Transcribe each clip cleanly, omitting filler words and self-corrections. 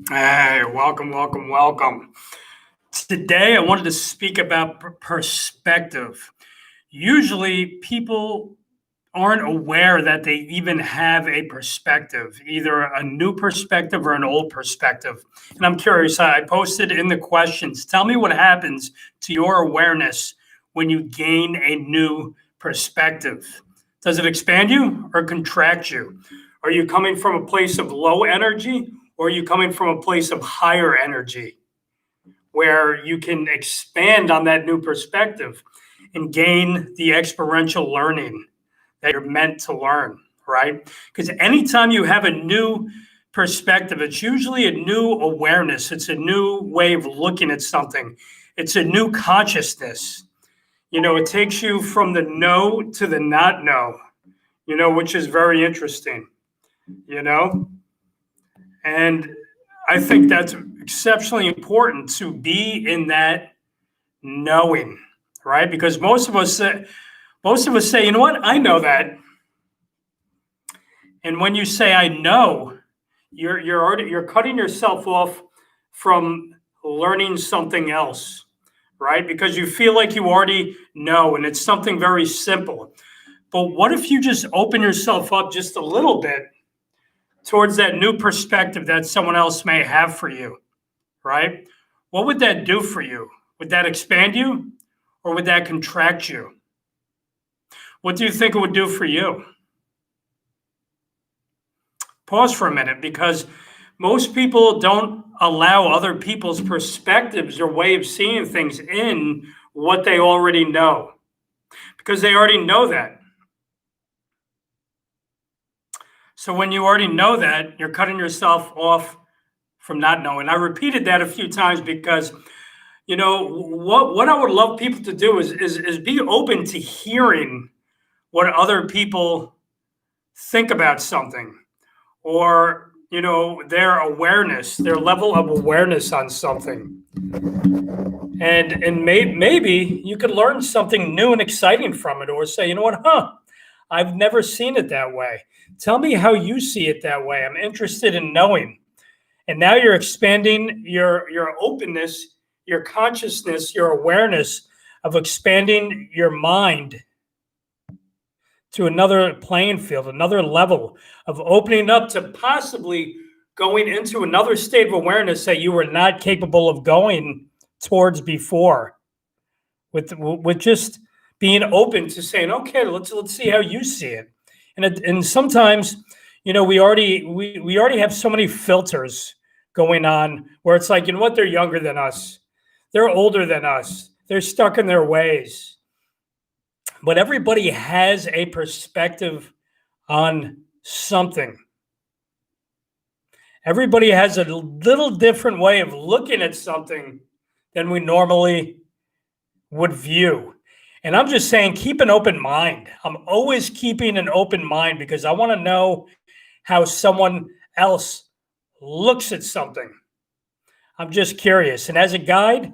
Hey, welcome, welcome, welcome. Today, I wanted to speak about perspective. Usually, people aren't aware that they even have a perspective, either a new perspective or an old perspective. And I'm curious, I posted in the questions, tell me what happens to your awareness when you gain a new perspective. Does it expand you or contract you? Are you coming from a place of low energy or are you coming from a place of higher energy where you can expand on that new perspective and gain the experiential learning that you're meant to learn, right? Because anytime you have a new perspective, it's usually a new awareness, it's a new way of looking at something, it's a new consciousness. It takes you from the no to the not no, which is very interesting, you know? And I think that's exceptionally important to be in that knowing, right? Because most of us say, you know what, I know that. And when you say I know, you're cutting yourself off from learning something else, right? Because you feel like you already know, and it's something very simple. But what if you just open yourself up just a little bit towards that new perspective that someone else may have for you, right? What would that do for you? Would that expand you or would that contract you? What do you think it would do for you? Pause for a minute because most people don't allow other people's perspectives or way of seeing things in what they already know because they already know that. So when you already know that, you're cutting yourself off from not knowing. I repeated that a few times because what I would love people to do is be open to hearing what other people think about something or their awareness, their level of awareness on something. And maybe you could learn something new and exciting from it, or say, you know what, I've never seen it that way. Tell me how you see it that way. I'm interested in knowing. And now you're expanding your openness, your consciousness, your awareness of expanding your mind to another playing field, another level of opening up to possibly going into another state of awareness that you were not capable of going towards before. With just being open to saying, okay, let's see how you see it. And sometimes, we already have so many filters going on where it's like, you know what, they're younger than us, they're older than us, they're stuck in their ways. But everybody has a perspective on something. Everybody has a little different way of looking at something than we normally would view. And I'm just saying, keep an open mind. I'm always keeping an open mind because I want to know how someone else looks at something. I'm just curious. And as a guide,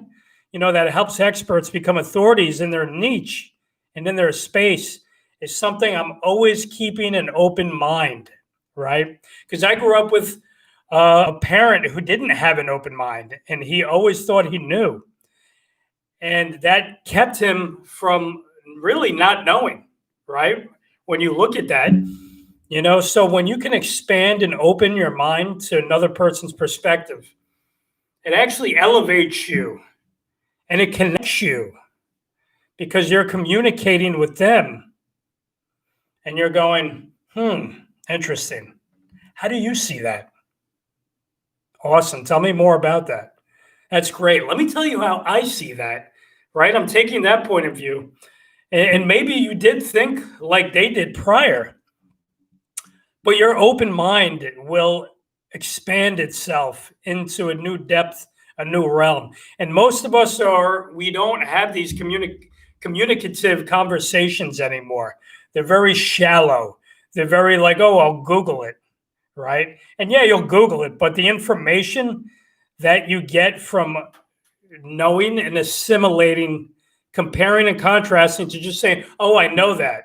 that helps experts become authorities in their niche and in their space is something I'm always keeping an open mind, right? Because I grew up with a parent who didn't have an open mind and he always thought he knew. And that kept him from really not knowing, right? When you look at that, so when you can expand and open your mind to another person's perspective, it actually elevates you and it connects you because you're communicating with them and you're going, interesting. How do you see that? Awesome. Tell me more about that. That's great. Let me tell you how I see that, right? I'm taking that point of view. And maybe you did think like they did prior, but your open mind will expand itself into a new depth, a new realm. And most of us we don't have these communicative conversations anymore. They're very shallow. They're very like, oh, I'll Google it, right? And yeah, you'll Google it, but the information that you get from knowing and assimilating, comparing and contrasting to just saying, oh, I know that.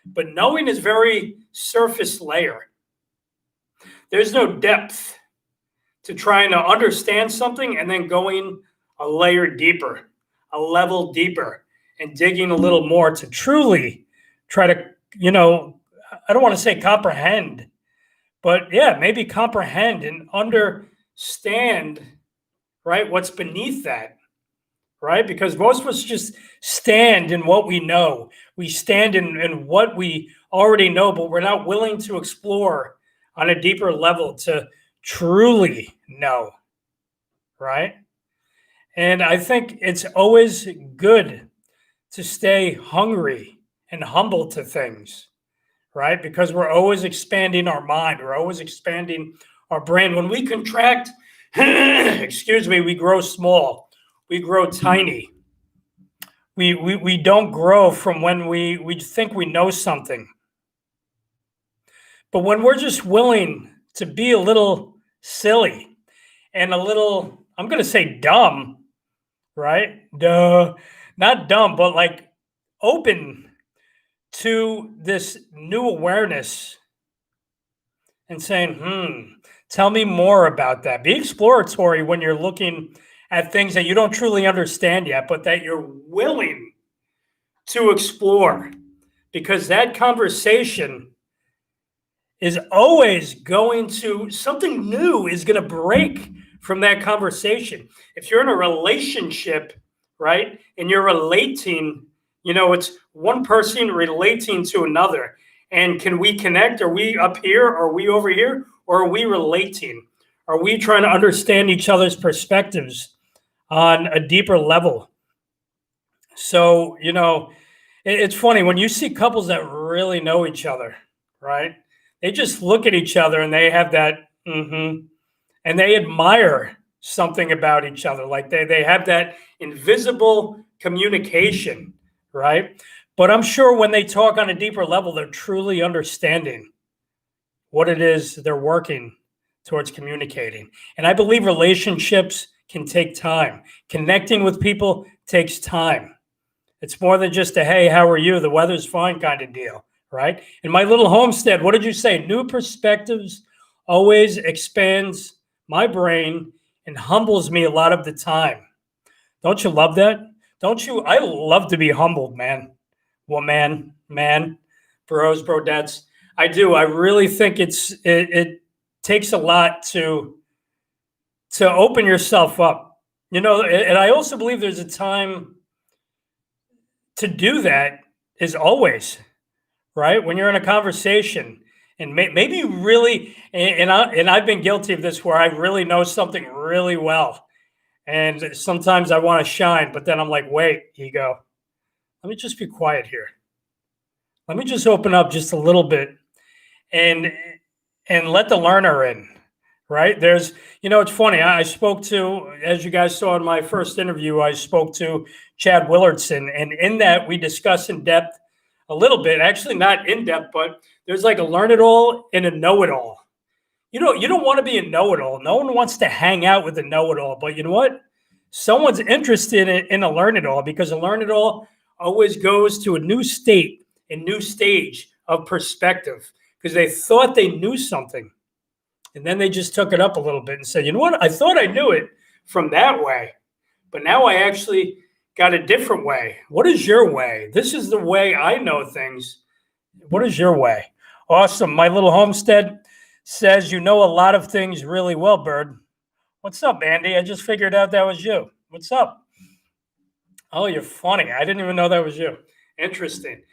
But knowing is very surface layer. There's no depth. to trying to understand something and then going a layer deeper, a level deeper, and digging a little more to truly try to, I don't want to say comprehend, but yeah, maybe comprehend and understand, right, what's beneath that, right? Because most of us just stand in what we know. We stand in what we already know, but we're not willing to explore on a deeper level to truly know, right? And I think it's always good to stay hungry and humble to things, right? Because we're always expanding our mind, we're always expanding our brain. When we contract, excuse me, we grow small, we grow tiny. We don't grow from when we think we know something. But when we're just willing to be a little silly and a little, I'm going to say dumb, right? Duh. Not dumb, but like open to this new awareness and saying, tell me more about that. Be exploratory when you're looking at things that you don't truly understand yet, but that you're willing to explore, because that conversation is always something new is going to break from that conversation. If you're in a relationship, right, and you're relating, it's one person relating to another. And can we connect? Are we up here? Are we over here? Or are we relating? Are we trying to understand each other's perspectives on a deeper level? So, it's funny when you see couples that really know each other, right? They just look at each other and they have that, and they admire something about each other. Like they have that invisible communication, right? But I'm sure when they talk on a deeper level, they're truly understanding what it is they're working towards communicating. And I believe relationships can take time. Connecting with people takes time. It's more than just a, hey, how are you? The weather's fine kind of deal, right? In my little homestead, what did you say? New perspectives always expands my brain and humbles me a lot of the time. Don't you love that? Don't you? I love to be humbled, man. Woman, man, bros, brodettes. I do. I really think it takes a lot to open yourself up. And I also believe there's a time to do that is always, right? When you're in a conversation and maybe you really, and I've been guilty of this where I really know something really well. And sometimes I want to shine, but then I'm like, wait, ego, let me just be quiet here. Let me just open up just a little bit and let the learner in, right? There's, it's funny. I spoke to, as you guys saw in my first interview, I spoke to Chad Willardson. And in that, we discussed in depth a little bit, actually not in depth, but there's like a learn-it-all and a know-it-all. You don't want to be a know-it-all. No one wants to hang out with a know-it-all. But you know what? Someone's interested in a learn-it-all, because a learn-it-all always goes to a new state, a new stage of perspective, because they thought they knew something. And then they just took it up a little bit and said, you know what? I thought I knew it from that way, but now I actually got a different way. What is your way? This is the way I know things. What is your way? Awesome. My little homestead says, you know a lot of things really well, Bird. What's up, Andy? I just figured out that was you. What's up? Oh, you're funny. I didn't even know that was you. Interesting.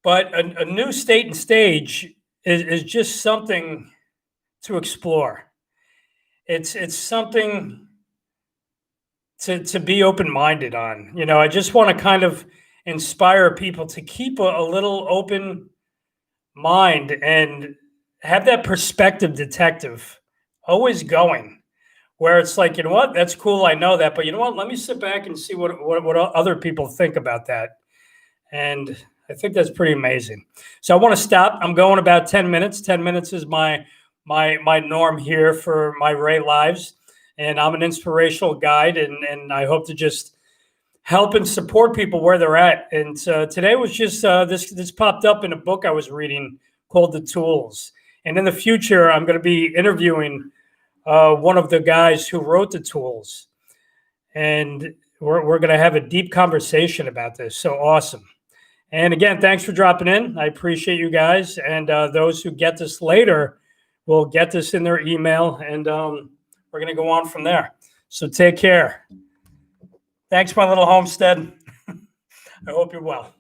But a new state and stage is just something to explore. It's something to be open-minded on. I just want to kind of inspire people to keep a little open mind and have that perspective detective always going, where it's like, you know what, that's cool, I know that, but you know what, let me sit back and see what other people think about that. And I think that's pretty amazing. So I want to stop. I'm going about 10 minutes. 10 minutes is my norm here for my Ray Lives. And I'm an inspirational guide, and I hope to just help and support people where they're at. And today was just this popped up in a book I was reading called The Tools. And in the future, I'm going to be interviewing one of the guys who wrote the tools. And we're going to have a deep conversation about this. So awesome. And again, thanks for dropping in. I appreciate you guys. And those who get this later will get this in their email. And we're going to go on from there. So take care. Thanks, my little homestead. I hope you're well.